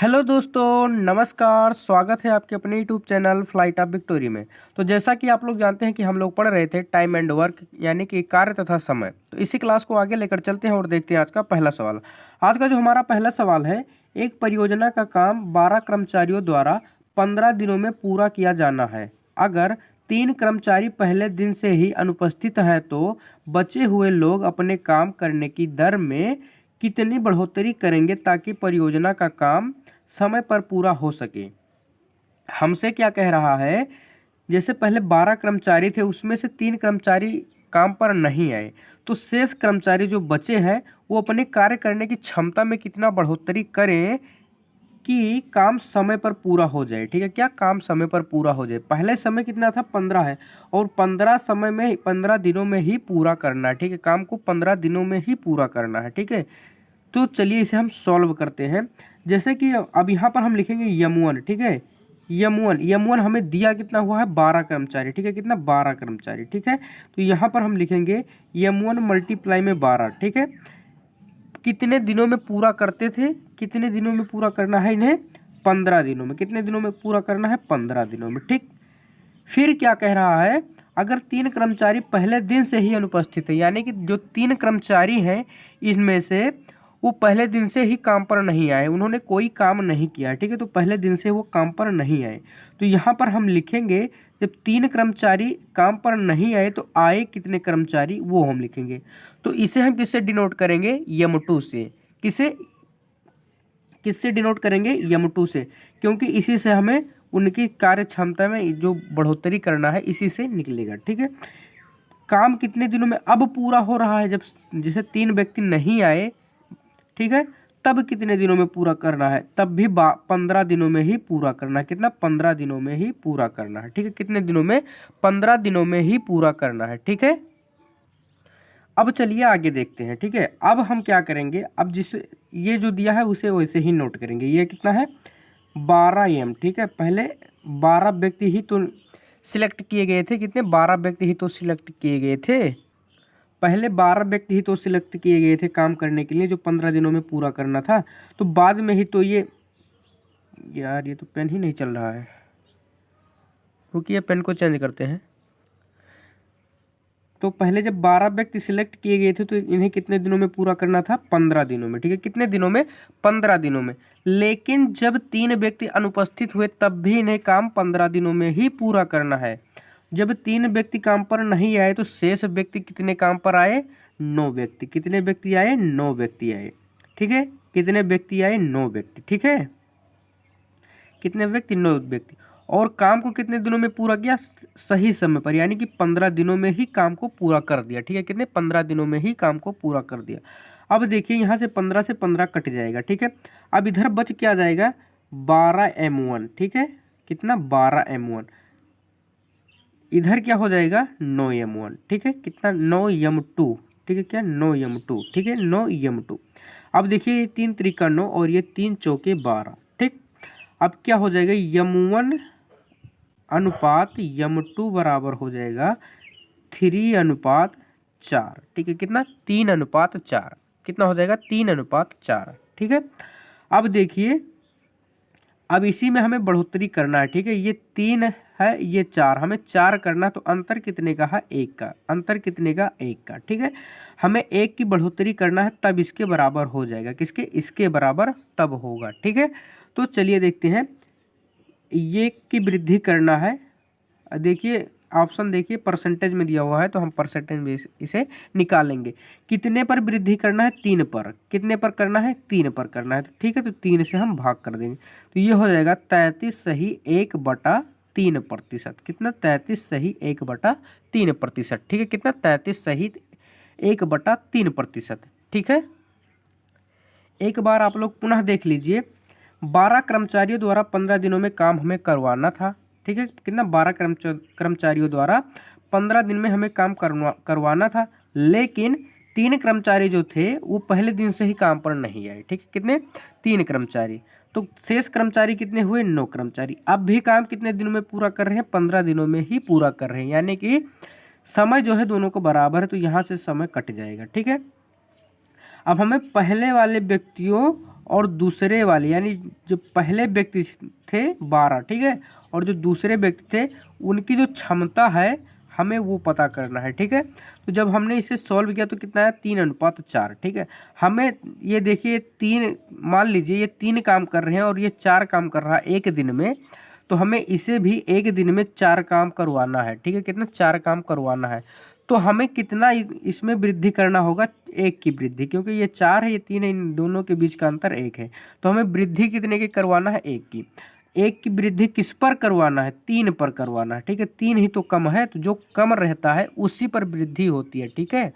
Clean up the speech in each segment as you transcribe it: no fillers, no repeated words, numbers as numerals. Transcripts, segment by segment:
Hello दोस्तों, नमस्कार। स्वागत है आपके अपने YouTube channel flight of victory में। तो जैसा कि आप लोग जानते हैं कि हम लोग पढ़ रहे थे टाइम एंड वर्क यानी कि कार्य तथा समय। तो इसी क्लास को आगे लेकर चलते हैं और देखते हैं आज का पहला सवाल। आज का जो हमारा पहला सवाल है, एक परियोजना का काम 12 कर्मचारियों द्वारा 15 दिनों में पूरा किया जाना है। अगर 3 कर्मचारी पहले दिन से ही अनुपस्थित हैं तो बचे हुए लोग अपने काम करने की दर में कितनी बढ़ोतरी करेंगे ताकि परियोजना का काम समय पर पूरा हो सके। हमसे क्या कह रहा है, जैसे पहले 12 कर्मचारी थे, उसमें से 3 कर्मचारी काम पर नहीं आए, तो शेष कर्मचारी जो बचे हैं वो अपने कार्य करने की क्षमता में कितना बढ़ोतरी करें कि काम समय पर पूरा हो जाए। ठीक है, क्या काम समय पर पूरा हो जाए। पहले समय कितना था, 15 है, और 15 दिनों में ही पूरा करना है। ठीक है, काम को 15 दिनों में ही पूरा करना है। ठीक है, तो चलिए इसे हम सॉल्व करते हैं। जैसे कि अब यहाँ पर हम लिखेंगे यम1। ठीक है, यम1 हमें दिया कितना हुआ है, 12 कर्मचारी। ठीक है, कितना, 12 कर्मचारी। ठीक है, तो यहाँ पर हम लिखेंगे यम1 मल्टीप्लाई में 12। ठीक है, कितने दिनों में पूरा करते थे, कितने दिनों में पूरा करना है इन्हें, 15 दिनों में। कितने दिनों में पूरा करना है, 15 दिनों में। ठीक, फिर क्या कह रहा है, अगर 3 कर्मचारी पहले दिन से ही अनुपस्थित है, यानी कि जो 3 कर्मचारी हैं इनमें से वो पहले दिन से ही काम पर नहीं आए, उन्होंने कोई काम नहीं किया। ठीक है, तो पहले दिन से वो काम पर नहीं आए, तो यहाँ पर हम लिखेंगे जब 3 कर्मचारी काम पर नहीं आए तो आए कितने कर्मचारी, वो हम लिखेंगे। तो इसे हम किससे डिनोट करेंगे, यम2 से। किससे डिनोट करेंगे, यम2 से, क्योंकि इसी से हमें उनकी कार्य क्षमता में जो बढ़ोतरी करना है इसी से निकलेगा। ठीक है, काम कितने दिनों में अब पूरा हो रहा है, जब जैसे 3 व्यक्ति नहीं आए, ठीक है, तब कितने दिनों में पूरा करना है, तब भी 15 दिनों में ही पूरा करना है। कितना, 15 दिनों में ही पूरा करना है। ठीक है, कितने दिनों में, 15 दिनों में ही पूरा करना है। ठीक है, अब चलिए आगे देखते हैं। ठीक है, अब हम क्या करेंगे, अब जिस ये जो दिया है उसे वैसे ही नोट करेंगे। ये कितना है, 12 एम। ठीक है, पहले 12 व्यक्ति ही तो सिलेक्ट किए गए थे। कितने, 12 व्यक्ति ही तो सिलेक्ट किए गए थे। पहले 12 व्यक्ति ही तो सिलेक्ट किए गए थे काम करने के लिए, जो 15 दिनों में पूरा करना था। तो बाद में ही तो ये, यार ये तो पेन ही नहीं चल रहा है, रुकिए पेन को चेंज करते हैं। तो पहले जब 12 व्यक्ति सिलेक्ट किए गए थे तो इन्हें कितने दिनों में पूरा करना था, 15 दिनों में। ठीक है, कितने दिनों में, 15 दिनों में। लेकिन जब 3 व्यक्ति अनुपस्थित हुए तब भी इन्हें काम 15 दिनों में ही पूरा करना है। जब 3 व्यक्ति काम पर नहीं आए तो शेष व्यक्ति कितने काम पर आए, 9 व्यक्ति। कितने व्यक्ति आए, 9 व्यक्ति आए। ठीक है, कितने व्यक्ति आए, 9 व्यक्ति। ठीक है, कितने व्यक्ति, 9 व्यक्ति। और काम को कितने दिनों में पूरा किया, सही समय पर, यानी कि 15 दिनों में ही काम को पूरा कर दिया। ठीक है, कितने, 15 दिनों में ही काम को पूरा कर दिया। अब देखिए यहाँ से 15 से 15 कट जाएगा। ठीक है, अब इधर बच क्या जाएगा, 12m1। ठीक है, कितना, 12m1। इधर क्या हो जाएगा, 9m1। ठीक है, कितना, 9m2। ठीक है, क्या, 9m2। ठीक है, 9m2। अब देखिए ये 3 त्रिका 9 और ये 3 चौके 12। ठीक, अब क्या हो जाएगा, यम1 अनुपात यम2 बराबर हो जाएगा 3:4। ठीक है, कितना, 3:4। कितना हो जाएगा, 3:4। ठीक है, अब देखिए, अब इसी में हमें बढ़ोतरी करना है। ठीक है, ये 3 है, ये 4, हमें 4 करना, तो अंतर कितने का है, 1 का। अंतर कितने का, 1 का। ठीक है, हमें 1 की बढ़ोतरी करना है, तब इसके बराबर हो जाएगा। किसके, इसके बराबर तब होगा। ठीक है, तो चलिए देखते हैं, ये की वृद्धि करना है। देखिए ऑप्शन देखिए परसेंटेज में दिया हुआ है, तो हम परसेंटेज में इसे निकालेंगे। कितने पर वृद्धि करना है, 3 पर। कितने पर करना है, 3 पर करना है। तो ठीक है, तो 3 से हम भाग कर देंगे, तो ये हो जाएगा 33 सही 1/3%। कितना, 33 सही 1/3%। ठीक है, कितना, 33 सही 1/3%। ठीक है, एक बार आप लोग पुनः देख लीजिए, 12 कर्मचारियों द्वारा 15 दिनों में काम हमें करवाना था। ठीक है, कितना, 12 कर्मचारियों द्वारा 15 दिन में हमें काम करवाना था, लेकिन 3 कर्मचारी जो थे वो पहले दिन से ही काम पर नहीं आए। ठीक है, कितने, 3 कर्मचारी। तो शेष कर्मचारी कितने हुए, 9 कर्मचारी। अब भी काम कितने दिनों में पूरा कर रहे हैं, 15 दिनों में ही पूरा कर रहे हैं, यानी कि समय जो है दोनों को बराबर है, तो यहाँ से समय कट जाएगा। ठीक है, अब हमें पहले वाले व्यक्तियों और दूसरे वाले यानी जो पहले व्यक्ति थे 12, ठीक है, और जो दूसरे व्यक्ति थे उनकी जो क्षमता है हमें वो पता करना है, ठीक है। तो जब हमने इसे सॉल्व किया तो कितना है 3:4, ठीक है। हमें ये देखिए 3, मान लीजिए ये 3 काम कर रहे हैं और ये 4 काम कर रहा है एक दिन में, तो हमें इसे भी एक दिन में 4 काम करवाना है, ठीक है। कितना 4 काम करवाना है, तो हमें कितना इसमें वृद्धि करना होगा, 1 की वृद्धि, क्योंकि ये 4 है ये 3 है, इन दोनों के बीच का अंतर 1 है। तो हमें वृद्धि कितने की करवाना है, 1 की। 1 की वृद्धि किस पर करवाना है, 3 पर करवाना है, ठीक है। 3 ही तो कम है, तो जो कम रहता है उसी पर वृद्धि होती है, ठीक है।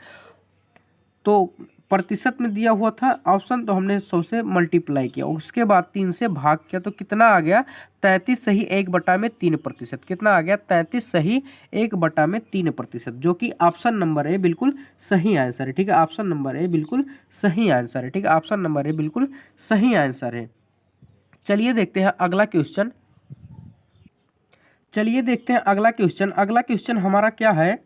तो प्रतिशत में दिया हुआ था ऑप्शन, तो हमने 100 से मल्टीप्लाई किया, उसके बाद 3 से भाग किया, तो कितना आ गया 33 सही 1/3%। कितना आ गया 33 सही 1/3%, जो कि ऑप्शन नंबर ए बिल्कुल सही आंसर है, ठीक है। ऑप्शन नंबर ए बिल्कुल सही आंसर है, ठीक है। ऑप्शन नंबर ए बिल्कुल सही आंसर है। चलिए देखते हैं अगला क्वेश्चन। अगला क्वेश्चन हमारा क्या है,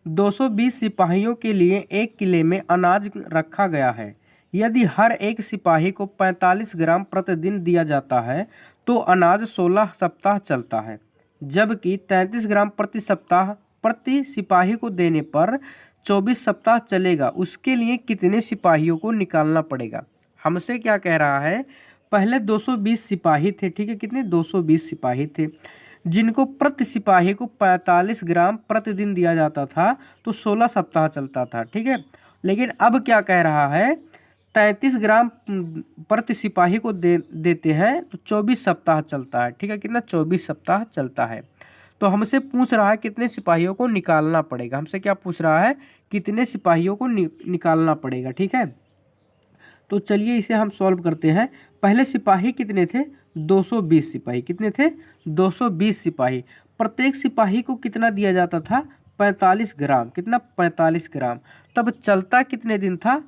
220 सिपाहियों के लिए एक किले में अनाज रखा गया है। यदि हर एक सिपाही को 45 ग्राम प्रतिदिन दिया जाता है तो अनाज 16 सप्ताह चलता है, जबकि 33 ग्राम प्रति सप्ताह प्रति सिपाही को देने पर 24 सप्ताह चलेगा। उसके लिए कितने सिपाहियों को निकालना पड़ेगा। हमसे क्या कह रहा है, पहले 220 सिपाही थे, ठीक है। कितने 220 सिपाही थे, जिनको प्रति सिपाही को 45 ग्राम प्रतिदिन दिया जाता था, तो 16 सप्ताह चलता था, ठीक है। लेकिन अब क्या कह रहा है, 33 ग्राम प्रति सिपाही को देते हैं तो 24 सप्ताह चलता है, ठीक है। कितना 24 सप्ताह चलता है। तो हमसे पूछ रहा है कितने सिपाहियों को निकालना पड़ेगा। हमसे क्या पूछ रहा है, कितने सिपाहियों को निकालना पड़ेगा, ठीक है। तो चलिए इसे हम सॉल्व करते हैं। पहले सिपाही कितने थे, 220 सिपाही। कितने थे, 220 सिपाही। प्रत्येक सिपाही को कितना दिया जाता था, 45 ग्राम। कितना 45 ग्राम। तब चलता कितने दिन था,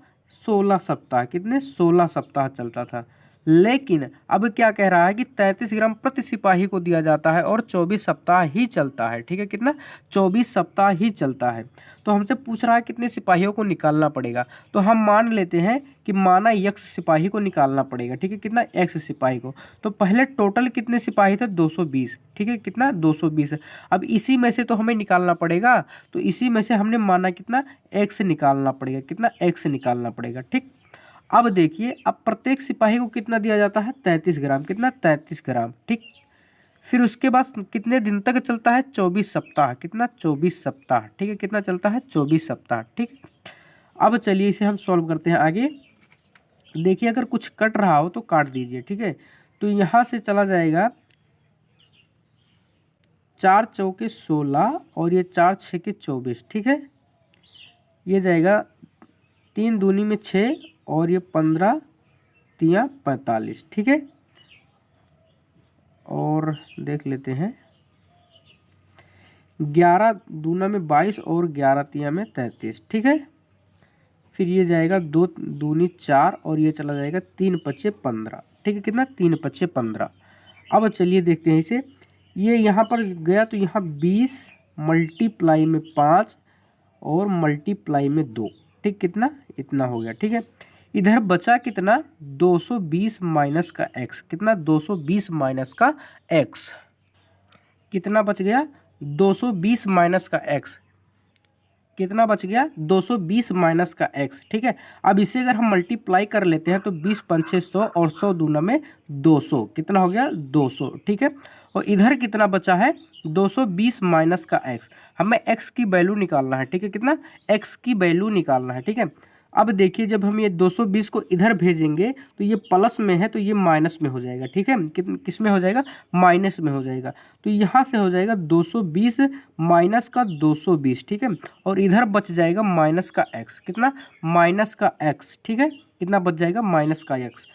16 सप्ताह। कितने 16 सप्ताह चलता था। लेकिन अब क्या कह रहा है कि 33 ग्राम प्रति सिपाही को दिया जाता है और 24 सप्ताह ही चलता है, ठीक है। कितना 24 सप्ताह ही चलता है। तो हमसे पूछ रहा है कितने सिपाहियों को निकालना पड़ेगा। तो हम मान लेते हैं कि माना x सिपाही को निकालना पड़ेगा, ठीक है। कितना x सिपाही को। तो पहले टोटल कितने सिपाही थे, 220, ठीक है। कितना 220 है। अब इसी में से तो हमें निकालना पड़ेगा, तो इसी में से हमने माना कितना x निकालना पड़ेगा। कितना x निकालना पड़ेगा, ठीक। अब देखिए, अब प्रत्येक सिपाही को कितना दिया जाता है, 33 ग्राम। कितना 33 ग्राम, ठीक। फिर उसके बाद कितने दिन तक चलता है, 24 सप्ताह। कितना 24 सप्ताह, ठीक है। कितना चलता है, 24 सप्ताह, ठीक। अब चलिए इसे हम सॉल्व करते हैं आगे। देखिए अगर कुछ कट रहा हो तो काट दीजिए, ठीक है। तो यहाँ से चला जाएगा 4 चौके 16 और ये 4 छके 24, ठीक है। ये जाएगा 3 दूनी में 6 और ये 15 तिया 45, ठीक है। और देख लेते हैं 11 दूना में 22 और 11 तिया में 33, ठीक है। फिर ये जाएगा 2 दूनी 4 और ये चला जाएगा 3 पच्चे 15, ठीक है। कितना 3 पच्चे 15। अब चलिए देखते हैं इसे। ये यहाँ पर गया तो यहाँ 20 मल्टीप्लाई में 5 और मल्टीप्लाई में 2, ठीक। कितना इतना हो गया, ठीक है। इधर बचा कितना 220 माइनस का x। कितना 220 माइनस का x। कितना बच गया 220 माइनस का x। कितना बच गया 220 माइनस का x, ठीक है। अब इसे अगर हम मल्टीप्लाई कर लेते हैं तो 20 पंचे 100 और 100 दूना में 200। कितना हो गया 200, ठीक है। और इधर कितना बचा है 220 माइनस का x। हमें x की वैल्यू निकालना है, ठीक है। कितना x की वैल्यू निकालना है, ठीक है। अब देखिए जब हम ये 220 को इधर भेजेंगे तो ये प्लस में है तो ये माइनस में हो जाएगा, ठीक है। किस में हो जाएगा, माइनस में हो जाएगा। तो यहाँ से हो जाएगा 220 माइनस का 220, ठीक है। और इधर बच जाएगा माइनस का x। कितना माइनस का x, ठीक है। कितना बच जाएगा माइनस का x।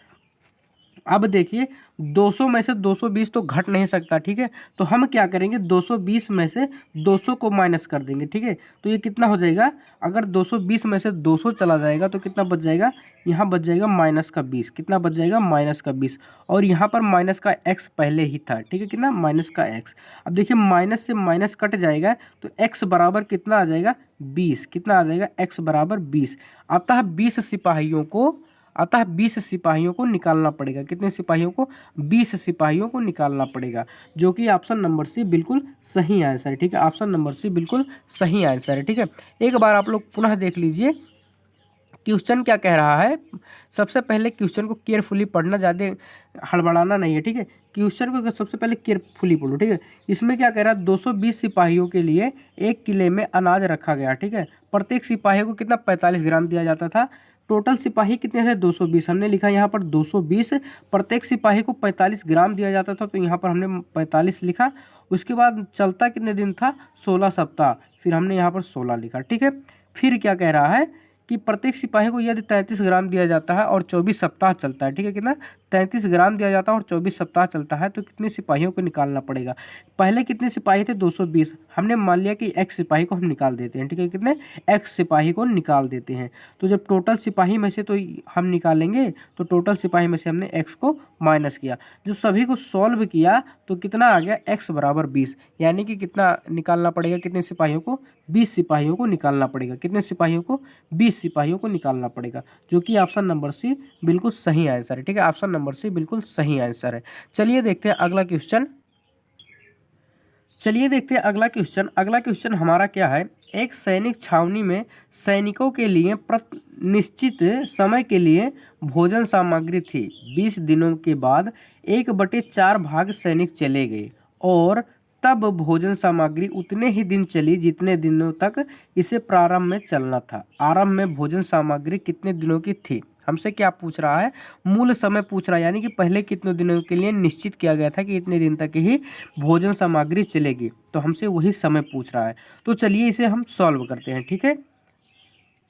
अब देखिए 200 में से 220 तो घट नहीं सकता, ठीक है। तो हम क्या करेंगे 220 में से 200 को माइनस कर देंगे, ठीक है। तो ये कितना हो जाएगा, अगर 220 में से 200 चला जाएगा तो कितना बच जाएगा, यहाँ बच जाएगा माइनस का 20। कितना बच जाएगा माइनस का 20। और यहाँ पर माइनस का x पहले ही था, ठीक है। कितना माइनस का x। अब देखिए माइनस से माइनस कट जाएगा तो x बराबर कितना आ जाएगा 20। कितना आ जाएगा x बराबर 20। अतः 20 सिपाहियों को अतः 20 सिपाहियों को निकालना पड़ेगा। कितने सिपाहियों को? 20 सिपाहियों को निकालना पड़ेगा, जो कि ऑप्शन नंबर सी बिल्कुल सही आंसर है। ठीक है, ऑप्शन नंबर सी बिल्कुल सही आंसर है। ठीक है, एक बार आप लोग पुनः देख लीजिए क्वेश्चन क्या कह रहा है। सबसे पहले क्वेश्चन को केयरफुली पढ़ना, ज़्यादा हड़बड़ाना नहीं है। ठीक है, क्वेश्चन को सबसे पहले केयरफुली पढ़ो। ठीक है, इसमें क्या कह रहा है, 220 सिपाहियों के लिए एक किले में अनाज रखा गया। ठीक है, प्रत्येक सिपाही को कितना? 45 ग्राम दिया जाता था। टोटल सिपाही कितने थे? 220। हमने लिखा यहाँ पर 220, प्रत्येक सिपाही को 45 ग्राम दिया जाता था, तो यहाँ पर हमने 45 लिखा। उसके बाद चलता कितने दिन था? 16 सप्ताह, फिर हमने यहाँ पर 16 लिखा। ठीक है, फिर क्या कह रहा है कि प्रत्येक सिपाही को यदि 33 ग्राम दिया जाता है और 24 सप्ताह चलता है। ठीक है, कितना? 33 ग्राम दिया जाता है और 24 सप्ताह चलता है, तो कितने सिपाहियों को निकालना पड़ेगा? पहले कितने सिपाही थे? 220। हमने मान लिया कि x सिपाही को हम निकाल देते हैं। ठीक है, कितने? x सिपाही को निकाल देते हैं। तो जब टोटल सिपाही में से तो हम निकालेंगे, तो टोटल सिपाही में से हमने x को माइनस किया। जब सभी को सॉल्व किया तो कितना आ गया? x बराबर 20, यानी कि कितना निकालना पड़ेगा? कितने सिपाहियों को? 20 सिपाहियों को निकालना पड़ेगा। कितने सिपाहियों को? 20 सिपाहियों को निकालना पड़ेगा, जो कि ऑप्शन नंबर सी बिल्कुल सही आंसर है। ठीक है, ऑप्शन नंबर सी बिल्कुल सही आंसर है। चलिए देखते हैं अगला क्वेश्चन। अगला क्वेश्चन हमारा क्या है। एक सैनिक छावनी में सैनिकों के लिए निश्चित समय के लिए भोजन सामग्री थी। 20 दिनों के बाद 1/4 भाग सैनिक चले गए और तब भोजन सामग्री उतने ही दिन चली जितने दिनों तक इसे प्रारंभ में चलना था। आरंभ में भोजन सामग्री कितने दिनों की थी? हमसे क्या पूछ रहा है? मूल समय पूछ रहा है, यानी कि पहले कितने दिनों के लिए निश्चित किया गया था कि इतने दिन तक ही भोजन सामग्री चलेगी, तो हमसे वही समय पूछ रहा है। तो चलिए इसे हम सॉल्व करते हैं। ठीक है,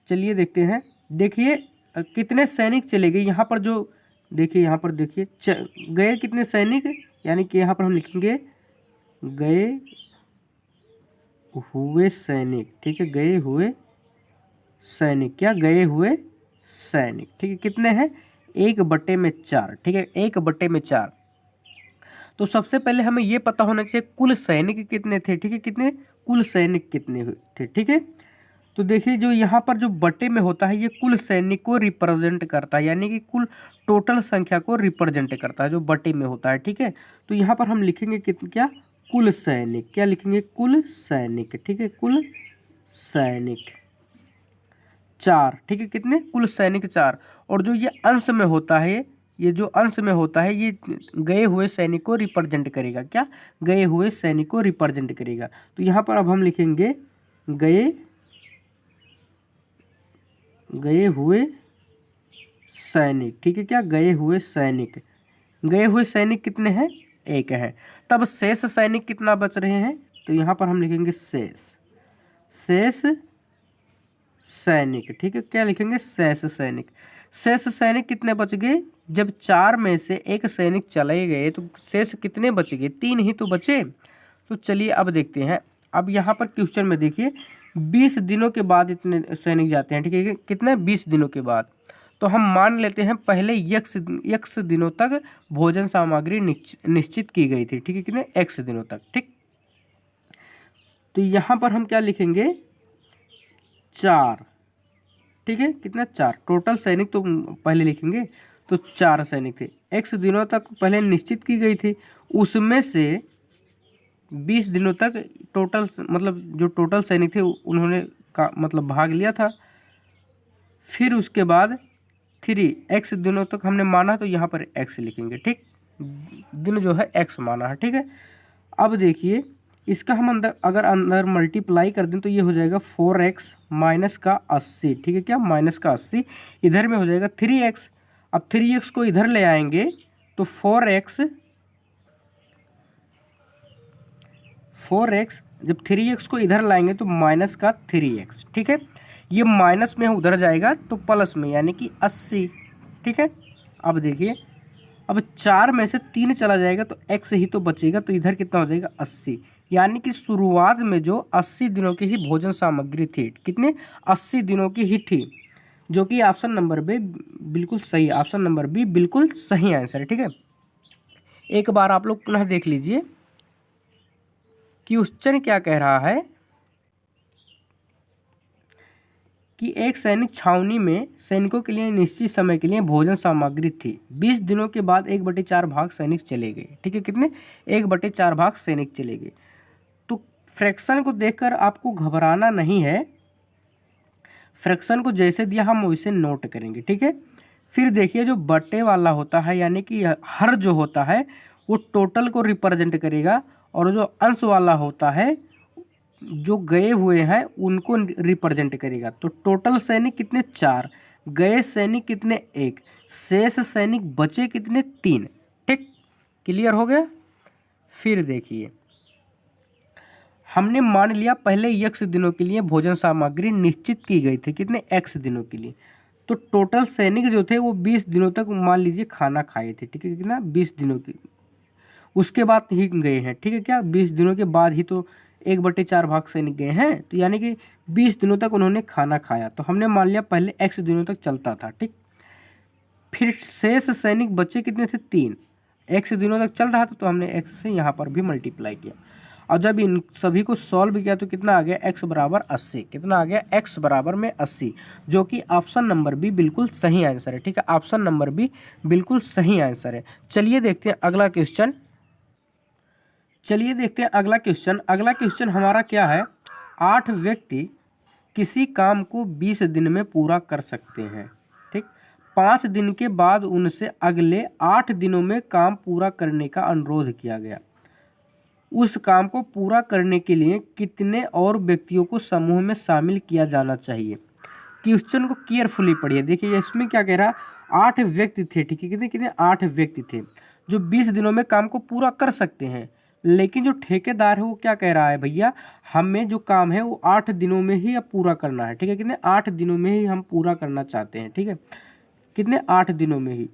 चलिए देखते हैं। देखिए कितने सैनिक चले गए, यहाँ पर जो देखिए, यहाँ पर देखिए गए कितने सैनिक, यानी कि यहाँ पर हम लिखेंगे गए हुए सैनिक। ठीक है, गए हुए सैनिक, क्या? गए हुए सैनिक। ठीक है, कितने हैं? 1/4। ठीक है, 1/4। तो सबसे पहले हमें ये पता होना चाहिए कुल सैनिक कितने थे। ठीक है, कितने? कुल सैनिक कितने थे? ठीक है, तो देखिए जो यहाँ पर जो बटे में होता है, ये कुल सैनिक को रिप्रेजेंट करता है, यानी कि कुल टोटल संख्या को रिप्रेजेंट करता है जो बटे में होता है। ठीक है, तो यहाँ पर हम लिखेंगे क्या? कुल सैनिक। क्या लिखेंगे? कुल सैनिक। ठीक है, कुल सैनिक 4। ठीक है, कितने? कुल सैनिक 4। और जो ये अंश में होता है, ये जो अंश में होता है, ये गए हुए सैनिक को रिप्रेजेंट करेगा। क्या? गए हुए सैनिक को रिप्रेजेंट करेगा। तो यहाँ पर अब हम लिखेंगे गए हुए सैनिक। ठीक है, क्या? गए हुए सैनिक। गए हुए सैनिक कितने हैं? 1 है। तब शेष सैनिक कितना बच रहे हैं? तो यहाँ पर हम लिखेंगे शेष सैनिक। ठीक है, क्या लिखेंगे? शेष सैनिक। शेष सैनिक कितने बच गए? जब 4 में से 1 सैनिक चले गए तो शेष कितने बच गए? 3 ही तो बचे। तो चलिए अब देखते हैं। अब यहाँ पर क्वेश्चन में देखिए 20 दिनों के बाद इतने सैनिक जाते हैं। ठीक है, कितने? 20 दिनों के बाद। तो हम मान लेते हैं पहले x दिनों तक भोजन सामग्री निश्चित की गई थी। ठीक है, कितने? x दिनों तक। ठीक, तो यहाँ पर हम क्या लिखेंगे? 4। ठीक है, कितना? 4। टोटल सैनिक तो पहले लिखेंगे, तो 4 सैनिक थे। x दिनों तक पहले निश्चित की गई थी, उसमें से 20 दिनों तक टोटल, मतलब जो टोटल सैनिक थे उन्होंने का मतलब भाग लिया था। फिर उसके बाद 3x दिनों तक हमने माना, तो यहाँ पर x लिखेंगे। ठीक, दिन जो है x माना है। ठीक है, अब देखिए इसका हम अंदर मल्टीप्लाई कर दें तो ये हो जाएगा 4x माइनस का 80। ठीक है, क्या? माइनस का 80। इधर में हो जाएगा 3x। अब 3x को इधर ले आएंगे तो 4x, जब 3x को इधर लाएंगे तो माइनस का 3x। ठीक है, ये माइनस में उधर जाएगा तो प्लस में, यानी कि 80। ठीक है, अब देखिए अब 4 में से 3 चला जाएगा तो x ही तो बचेगा, तो इधर कितना हो जाएगा? 80। यानी कि शुरुआत में जो 80 दिनों की ही भोजन सामग्री थी, कितने? 80 दिनों की ही थी, जो कि ऑप्शन नंबर बी बिल्कुल सही, ऑप्शन नंबर बी बिल्कुल सही आंसर है। ठीक है, एक बार आप लोग पुनः देख लीजिए क्वेश्चन क्या कह रहा है। कि एक सैनिक छावनी में सैनिकों के लिए निश्चित समय के लिए भोजन सामग्री थी। 20 दिनों के बाद 1/4 भाग सैनिक चले गए। ठीक है, कितने? 1/4 भाग सैनिक चले गए। तो फ्रैक्शन को देखकर आपको घबराना नहीं है, फ्रैक्शन को जैसे दिया हम वैसे नोट करेंगे। ठीक है, फिर देखिए जो बटे वाला होता है यानी कि हर जो होता है वो टोटल को रिप्रेजेंट करेगा, और जो अंश वाला होता है जो गए हुए हैं उनको रिप्रेजेंट करेगा। तो टोटल सैनिक कितने? 4, गए सैनिक कितने? 1, शेष सैनिक बचे कितने? 3। ठीक, क्लियर हो गया। फिर देखिए हमने मान लिया पहले x दिनों के लिए भोजन सामग्री निश्चित की गई थी, कितने? x दिनों के लिए। तो टोटल सैनिक जो थे वो 20 दिनों तक मान लीजिए खाना खाए थे। ठीक है, कितना? 20 दिनों की, उसके बाद ही गए हैं। ठीक है, क्या 20 दिनों के बाद ही तो 1/4 भाग सैनिक गए हैं, तो यानी कि 20 दिनों तक उन्होंने खाना खाया। तो हमने मान लिया पहले x दिनों तक चलता था। ठीक, फिर शेष सैनिक बचे कितने थे? 3, x दिनों तक चल रहा था तो हमने x से यहाँ पर भी मल्टीप्लाई किया, और जब इन सभी को सॉल्व किया तो कितना आ गया? x बराबर 80। कितना आ गया? x बराबर में 80, जो कि ऑप्शन नंबर बी बिल्कुल सही आंसर है। ठीक है, ऑप्शन नंबर बी बिल्कुल सही आंसर है। चलिए देखते हैं अगला क्वेश्चन। अगला क्वेश्चन हमारा क्या है? 8 व्यक्ति किसी काम को 20 दिन में पूरा कर सकते हैं। ठीक, 5 दिन के बाद उनसे अगले 8 दिनों में काम पूरा करने का अनुरोध किया गया। उस काम को पूरा करने के लिए कितने और व्यक्तियों को समूह में शामिल किया जाना चाहिए? क्वेश्चन को केयरफुली पढ़िए। देखिए इसमें क्या कह रहा? 8 व्यक्ति थे। ठीक है, कितने कितने? 8 व्यक्ति थे जो 20 दिनों में काम को पूरा कर सकते हैं, लेकिन जो ठेकेदार है वो क्या कह रहा है? भैया हमें जो काम है वो 8 दिनों में ही अब पूरा करना है। ठीक है, कितने? 8 दिनों में ही हम पूरा करना चाहते हैं। ठीक है, कितने? 8 दिनों में ही।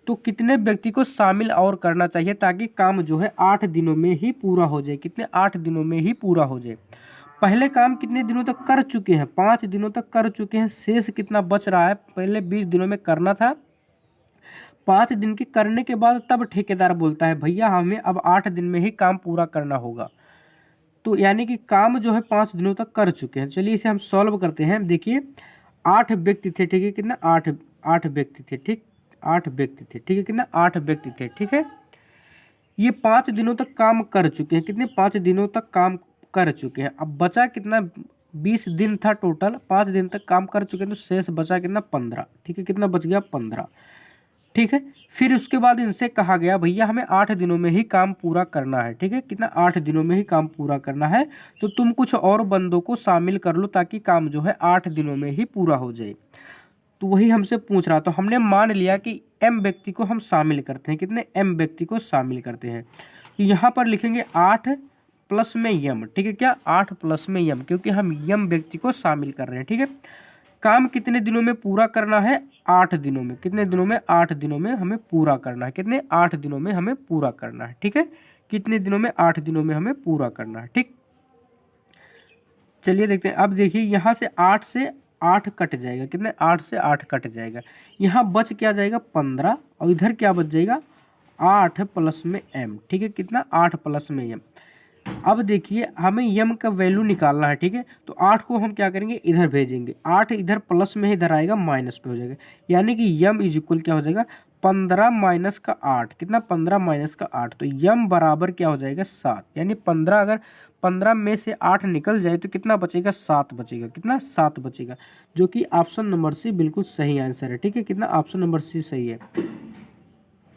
तो कितने व्यक्ति को शामिल और करना चाहिए ताकि काम जो है 8 दिनों में ही पूरा हो जाए? कितने? 8 दिनों में ही पूरा हो जाए। पहले काम कितने दिनों तक कर चुके हैं? 5 दिनों तक कर चुके हैं। शेष कितना बच रहा है? पहले 20 दिनों में करना था, 5 दिन के करने के बाद तब ठेकेदार बोलता है भैया हमें अब 8 दिन में ही काम पूरा करना होगा। तो यानी कि काम जो है 5 दिनों तक कर चुके हैं। चलिए इसे हम सॉल्व करते हैं। देखिए 8 व्यक्ति थे। ठीक है, कितना? 8 व्यक्ति थे। ठीक, 8 व्यक्ति थे। ठीक है, कितना? 8 व्यक्ति थे। ठीक है, ये 5 दिनों तक काम कर चुके हैं। कितने? 5 दिनों तक काम कर चुके हैं। अब बचा कितना? 20 दिन था टोटल, 5 दिन तक काम कर चुके हैं तो शेष बचा कितना? 15। ठीक है, कितना बच गया? 15। ठीक है, फिर उसके बाद इनसे कहा गया भैया हमें 8 दिनों में ही काम पूरा करना है। ठीक है, कितना? 8 दिनों में ही काम पूरा करना है, तो तुम कुछ और बंदों को शामिल कर लो ताकि काम जो है 8 दिनों में ही पूरा हो जाए। तो वही हमसे पूछ रहा, तो हमने मान लिया कि m व्यक्ति को हम शामिल करते हैं। कितने? m व्यक्ति को शामिल करते हैं। तो यहाँ पर लिखेंगे 8 प्लस में m। ठीक है, क्या? 8 प्लस में m, क्योंकि हम m व्यक्ति को शामिल कर रहे हैं। ठीक है, काम कितने दिनों में पूरा करना है? 8 दिनों में। कितने दिनों में? 8 दिनों में हमें पूरा करना है। कितने? 8 दिनों में हमें पूरा करना है। ठीक है, कितने दिनों में? 8 दिनों में हमें पूरा करना है। ठीक, चलिए देखते हैं। अब देखिए यहाँ से 8 से 8 कट जाएगा। कितने? 8 से 8 कट जाएगा। यहाँ बच क्या जाएगा? 15, और इधर क्या बच जाएगा? 8 प्लस में m। ठीक है, कितना? 8 प्लस में m। अब देखिए हमें m का वैल्यू निकालना है। ठीक है, तो 8 को हम क्या करेंगे? इधर भेजेंगे। 8 इधर प्लस में इधर आएगा, माइनस पे हो जाएगा, यानी कि m इज इक्वल क्या हो जाएगा? 15 माइनस का 8। कितना? 15 माइनस का 8, तो m बराबर क्या हो जाएगा? 7। यानी 15, अगर 15 में से 8 निकल जाए तो कितना बचेगा? 7 बचेगा। कितना? 7 बचेगा, जो कि ऑप्शन नंबर सी बिल्कुल सही आंसर है। ठीक है, कितना? ऑप्शन नंबर सी सही है।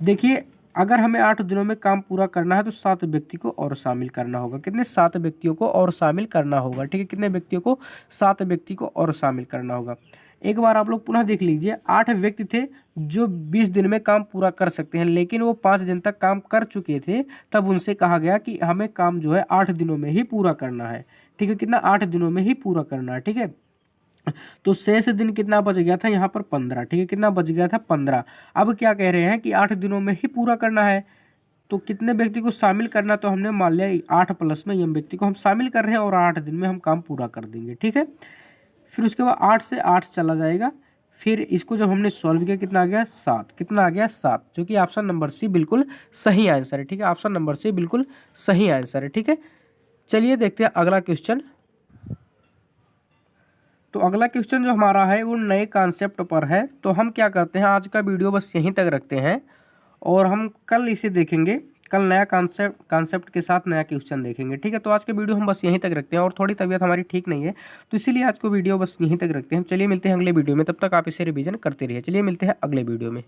देखिए अगर हमें 8 दिनों में काम पूरा करना है तो 7 व्यक्ति को और शामिल करना होगा। कितने? 7 व्यक्तियों को और शामिल करना होगा। ठीक है, कितने व्यक्तियों को? 7 व्यक्ति को और शामिल करना होगा। एक बार आप लोग पुनः देख लीजिए, 8 व्यक्ति थे जो 20 दिन में काम पूरा कर सकते हैं, लेकिन वो 5 दिन तक काम कर चुके थे। तब उनसे कहा गया कि हमें काम जो है 8 दिनों में ही पूरा करना है। ठीक है, कितना? 8 दिनों में ही पूरा करना है। ठीक है, तो शेष दिन कितना बच गया था? यहाँ पर 15। ठीक है, कितना बच गया था? 15। अब क्या कह रहे हैं कि 8 दिनों में ही पूरा करना है, तो कितने व्यक्ति को शामिल करना? तो हमने मान लिया 8 प्लस में m व्यक्ति को हम शामिल कर रहे हैं और 8 दिन में हम काम पूरा कर देंगे। ठीक है, फिर उसके बाद 8 से 8 चला जाएगा। फिर इसको जब हमने सॉल्व किया कितना आ गया? 7। कितना आ गया? 7, जो कि ऑप्शन नंबर सी बिल्कुल सही आंसर है। ठीक है, ऑप्शन नंबर सी बिल्कुल सही आंसर है। ठीक है, चलिए देखते हैं अगला क्वेश्चन। तो तो अगला क्वेश्चन जो हमारा है वो नए कॉन्सेप्ट पर है। तो हम क्या करते हैं, आज का वीडियो बस यहीं तक रखते हैं और हम कल इसे देखेंगे। कल नया कॉन्सेप्ट के साथ नया क्वेश्चन देखेंगे, ठीक है। तो आज के वीडियो हम बस यहीं तक रखते हैं और थोड़ी तबीयत हमारी ठीक नहीं है तो इसीलिए आज को वीडियो बस यहीं तक रखते हैं। चलिए मिलते हैं अगले वीडियो में, तब तक आप इसे रिवीजन करते रहिए। चलिए मिलते हैं अगले वीडियो में।